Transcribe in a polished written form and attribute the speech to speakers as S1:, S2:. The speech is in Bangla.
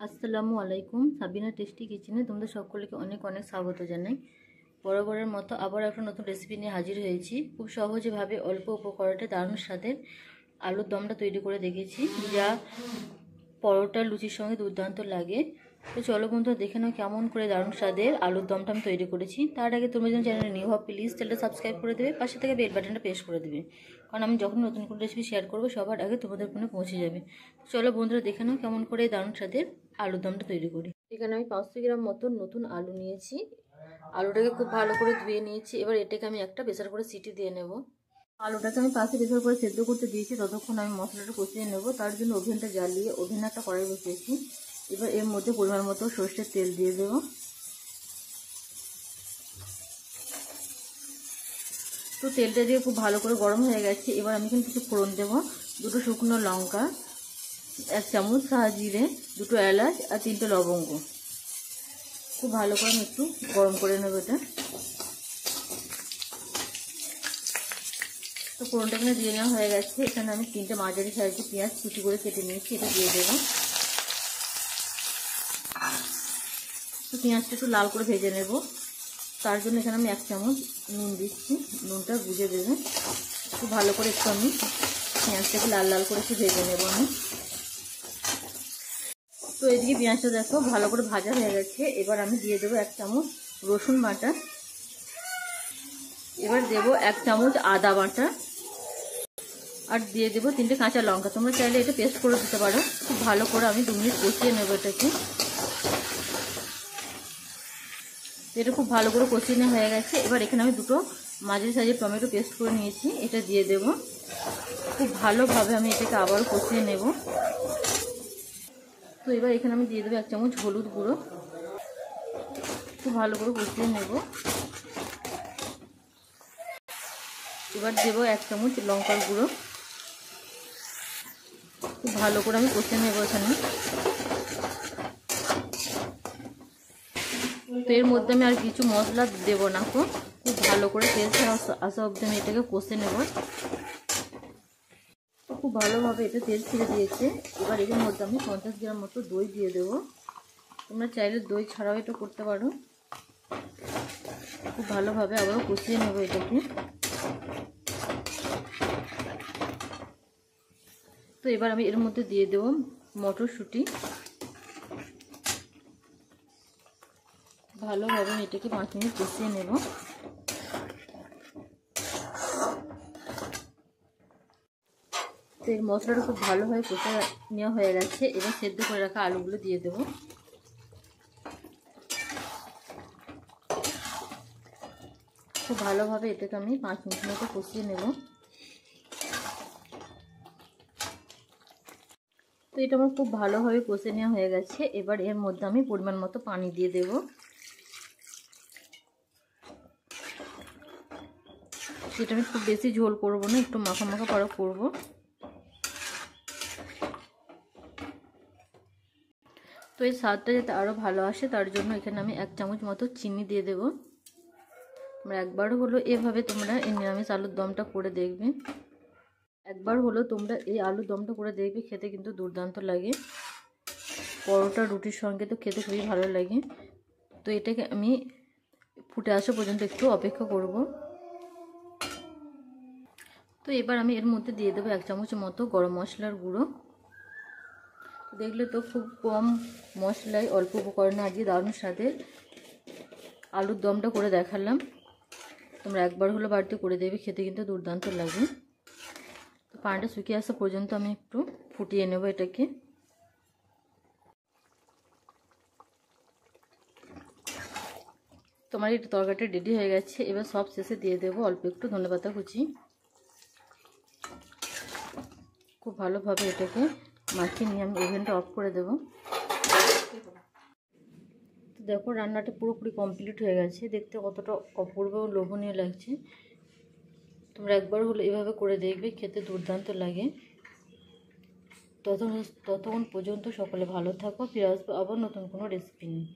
S1: আসসালামু আলাইকুম। সাবিনা টেস্টি কিচেনে তোমাদের সকলকে অনেক অনেক স্বাগত জানাই। বরাবরের মতো আবার একটা নতুন রেসিপি নিয়ে হাজির হয়েছি। খুব সহজভাবে অল্প উপকরণে দারুণ স্বাদের আলুর দমটা তৈরি করে দেখেছি, যা পরোটা লুচির সঙ্গে দুর্দান্ত লাগে। তো চলো বন্ধুরা, দেখে নাও কেমন করে দারুণ স্বাদের আলুর দমটা আমি তৈরি করেছি। তার আগে তুমি যদি চ্যানেলে নিউ হও, প্লিজ চ্যানেলটা সাবস্ক্রাইব করে দেবে, পাশে থেকে বেল বাটনটা প্রেস করে দেবে, কারণ আমি যখন নতুন কোনো রেসিপি শেয়ার করবো সবার আগে তোমাদের ফোনে পৌঁছে যাবে। চলো বন্ধুরা, দেখে নাও কেমন করে দারুণ স্বাদের আলুর দমটা তৈরি করি। এখানে আমি 500 গ্রাম মতো নতুন আলু নিয়েছি। আলুটাকে খুব ভালো করে ধুয়ে নিয়েছি। এবার এটাকে আমি একটা প্রেসার করে সিটি দিয়ে নেব। আলুটাকে আমি পাশে প্রেসার করে সেদ্ধ করতে দিয়েছি, ততক্ষণ আমি মশলাটা কষিয়ে নেব। তার জন্য ওভেনটা জ্বালিয়ে ওভেনে একটা কড়াই বসিয়েছি। এবার এর মধ্যে পরিমাণ মতো সর্ষের তেল দিয়ে দেব। তো তেলটা দিয়ে খুব ভালো করে গরম হয়ে গেছে। এবার আমি এখানে কিছু ফোড়ন দেব। 2 শুকনো লঙ্কা, 1 চামচ সাদা জিরে, 2 এলাচ আর 3টে লবঙ্গ। খুব ভালো করে আমি একটু গরম করে নেব এটা। তো ফোড়নটা এখানে দিয়ে নেওয়া হয়ে গেছে। এখানে আমি 3টে মাঝারি সাইজের পেঁয়াজ কুচি করে কেটে নিয়েছি, এটা দিয়ে দেবো। তো পেঁয়াজটা একটু লাল করে ভেজে নেব। তার জন্য এখানে আমি 1 চামচ নুন দিচ্ছি, নুনটা বুঝে দেবে। খুব ভালো করে একটু আমি পেঁয়াজটাকে লাল লাল করে একটু ভেজে নেব আমি। তো এদিকে পেঁয়াজটা দেখো ভালো করে ভাজা হয়ে গেছে। এবার আমি দিয়ে দেবো 1 চামচ রসুন বাটা। এবার দেবো 1 চামচ আদা বাটা, আর দিয়ে দেবো 3টে কাঁচা লঙ্কা। তোমরা চাইলে এটা পেস্ট করে দিতে পারো। খুব ভালো করে আমি 2 মিনিট কষিয়ে নেবো এটাকে। এটা খুব ভালো করে কষিয়ে নেওয়া হয়ে গেছে। এবার এখানে আমি 2টো মাঝারি সাইজের টমেটো পেস্ট করে নিয়েছি, এটা দিয়ে দেব। খুব ভালোভাবে আমি এটাকে আবারও কষিয়ে নেব। তো এবার এখানে আমি দিয়ে দেবো 1 চামচ হলুদ গুঁড়ো। খুব ভালো করে কষিয়ে নেব। এবার দেবো 1 চামচ লঙ্কার গুঁড়ো। খুব ভালো করে আমি কষিয়ে নেব এখানে। তো এর মধ্যে আমি আর কিছু মশলা দেব না। তো খুব ভালো করে তেল আসা অবধি আমি এটাকে কষে নেব। তো খুব ভালোভাবে এটা তেল ছেড়ে দিয়েছে। এবার এর মধ্যে আমি 50 গ্রাম মতো দই দিয়ে দেব। তোমরা চাইলে দই ছাড়াও এটা করতে পারো। খুব ভালোভাবে আবারও কষিয়ে নেব এটাকে। তো এবার আমি এর মধ্যে দিয়ে দেব মটরশুঁটি। ভালোভাবে এটাকে 5 মিনিট কষিয়ে নেব। তো এই মশলাটা খুব ভালোভাবে কষে নেওয়া হয়ে গেছে। এবার সেদ্ধ করে রাখা আলুগুলো দিয়ে দেব। খুব ভালোভাবে এটাকে আমি 5 মিনিট মতো কষিয়ে নেব। তো এটা আমার খুব ভালোভাবে কষে নেওয়া হয়ে গেছে। এবার এর মধ্যে আমি পরিমাণ মতো পানি দিয়ে দেব। এটা আমি খুব বেশি ঝোল করব না, একটু মাখা মাখা করে করব। তো এই স্বাদটা যাতে আরও ভালো আসে তার জন্য এখানে আমি 1 চামচ মতো চিনি দিয়ে দেব। তোমরা একবার হলো এভাবে তোমরা এই নিরামিষ আলুর দমটা করে দেখবে। একবার হলো তোমরা এই আলুর দমটা করে দেখবে, খেতে কিন্তু দুর্দান্ত লাগে। পরোটা রুটির সঙ্গে তো খেতে খুবই ভালো লাগে। তো এটাকে আমি ফুটে আসা পর্যন্ত একটু অপেক্ষা করব। তো এবার আমি এর মধ্যে দিয়ে দেবো 1 চামচ মতো গরম মশলার গুঁড়ো। দেখলে তো খুব কম মশলায় অল্প উপকরণে আজকে দারুণ স্বাদের আলুর দমটা করে দেখালাম। তোমরা একবার হলো বাড়িতে করে দেবে, খেতে কিন্তু দুর্দান্ত লাগে। তো পানিটা শুকিয়ে আসা পর্যন্ত আমি একটু ফুটিয়ে নেব এটাকে। তোমার এই তরকারিটা রেডি হয়ে গেছে। এবার সব শেষে দিয়ে দেবো অল্প একটু ধনেপাতা কুচি। খুব ভালোভাবে এটাকে মাখিয়ে নিয়ে আমি ওভেনটা অফ করে দেব। তো দেখো রান্নাটা পুরোপুরি কমপ্লিট হয়ে গেছে। দেখতে কতটা অপূর্ব ও লোভনীয় লাগছে। তোমরা একবার হলো এভাবে করে দেখবে, খেতে দুর্দান্ত লাগে। ততক্ষণ পর্যন্ত সকলে ভালো থাকো। ফিরে আসবো আবার নতুন কোনো রেসিপি নিয়ে।